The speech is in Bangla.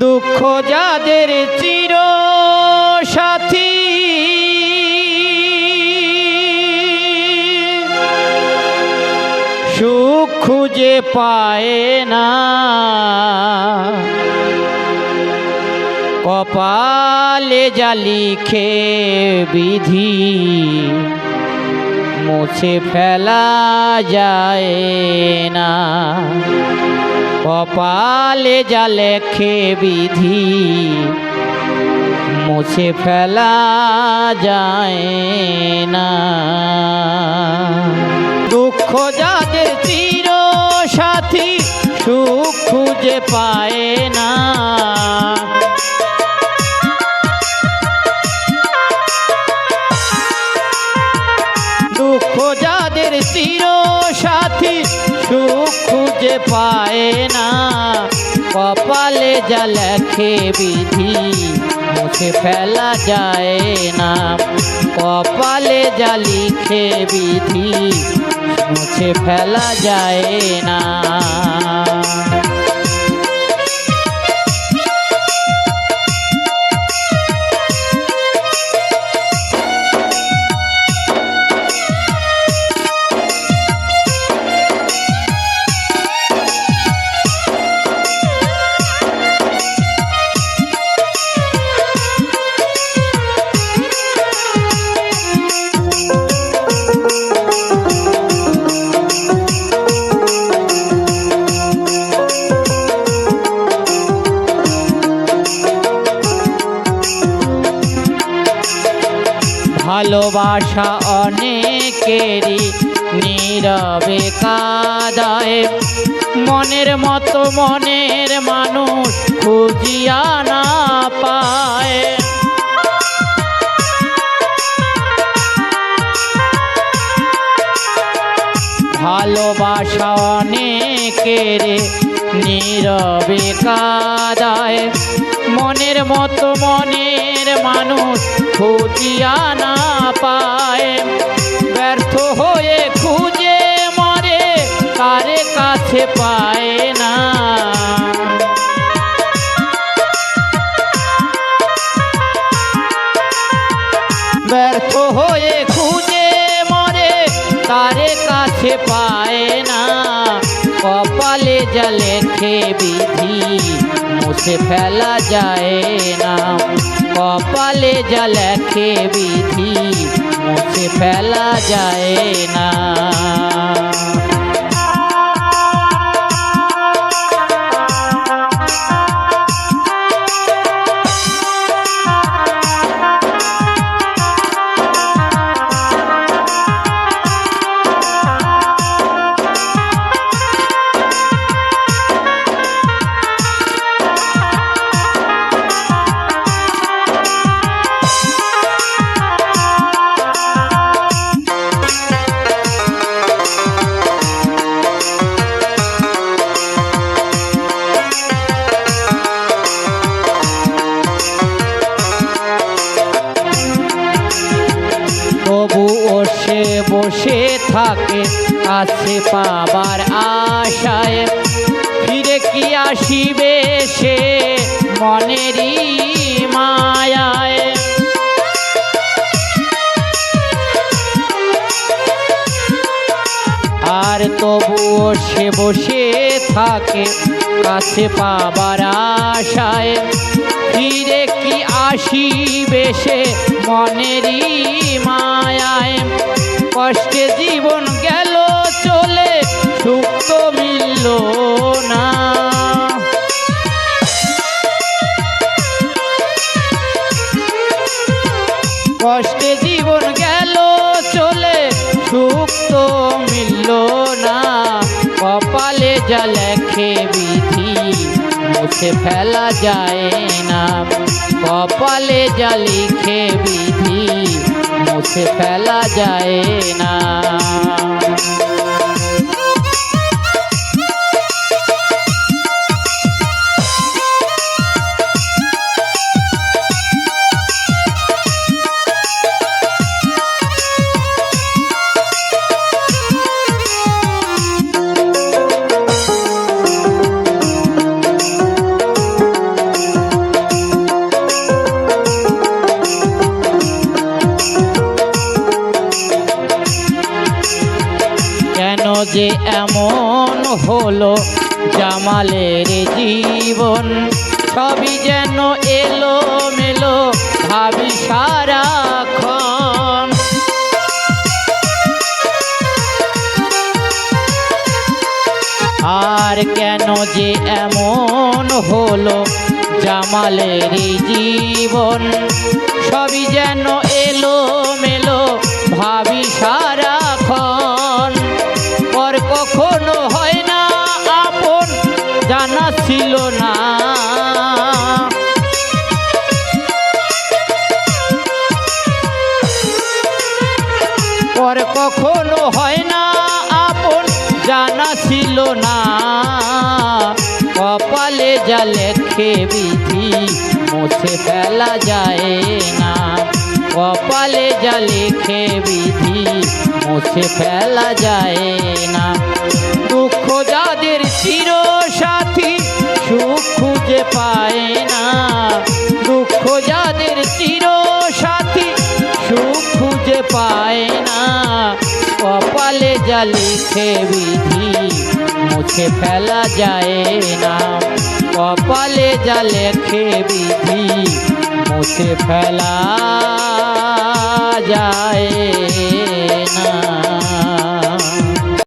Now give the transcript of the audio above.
দুঃখ যাদের চির সাথী সুখ খুঁজে পায় না, কপালে যা লিখে বিধি মুছে ফেলা যায় না। কপালে যা লেখে বিধি মুছে ফেলা যায় না। দুঃখ যাদের চির সাথী সুখ খুঁজে পায় না, দুঃখ যাদের চির সাথী সুখ খুঁজে পায় না, কপালে যা লেখে বিধি মুছে ফেলা যায় না। কপালে যা লিখে বিধি মুছে ফেলা যায় না। ভালোবাসা অনেকেরই নীরবে কাঁদায়, মনের মতো মনের মানুষ খুঁজিয়া না পায়। ভালোবাসা অনেকেরই নীরবে কাঁদায়, মনের মতো মনের মানুষ খুঁজিয়া না পায়। ব্যর্থ হয়ে খুঁজে মরে কারে কাছে পায় না। ব্যর্থ হয়ে খুঁজে মরে কারে কাছে পায় না। কপালে যা লেখে বিধি মুছে ফেলা যায় না। কপালে যা লেখে বিধি মুছে ফেলা যায় না। তবুও সে বসে থাকে কাছে পাবার আশায়, ফিরে কি আসিবে সে মনেরই মায়ায়। আর তবুও সে বসে থাকে কাছে পাবার আশায়, ফিরে কি আসিবে সে মনেরই মায়ায়। কষ্টে জীবন গেল চলে সুখ তো মিলল না। কষ্টে জীবন গেল চলে সুখ তো মিলল না। কপালে যা লেখে বিধি মুছে ফেলা যায় না। কপালে যা লিখে বিধি মুছে ফেলা যায় না। এমন হলো জামালের জীবন, সবই যেন এলো মেলো ভাবি সারাক্ষণ। আর কেন যে এমন হলো জামালের জীবন, সবই যেন এলো মেলো ভাবি সারাক্ষণ। পর কখনো হয় না আপন, জানা ছিল না। পর কখনো হয় না আপন, জানা ছিল না। কপালে যা লেখে বিধি মুছে ফেলা যায় না। কপালে যা লেখে বিধি মুছে ফেলা যায় না। দুঃখ যাদের চির সাথী সুখ খুঁজে পায় না। দুঃখ যাদের চির সাথী সুখ খুঁজে পায় না। কপালে যা লেখে বিধি মুছে ফেলা যায় না। কপালে যা লেখে বিধি মুছে ফেলা যায় না।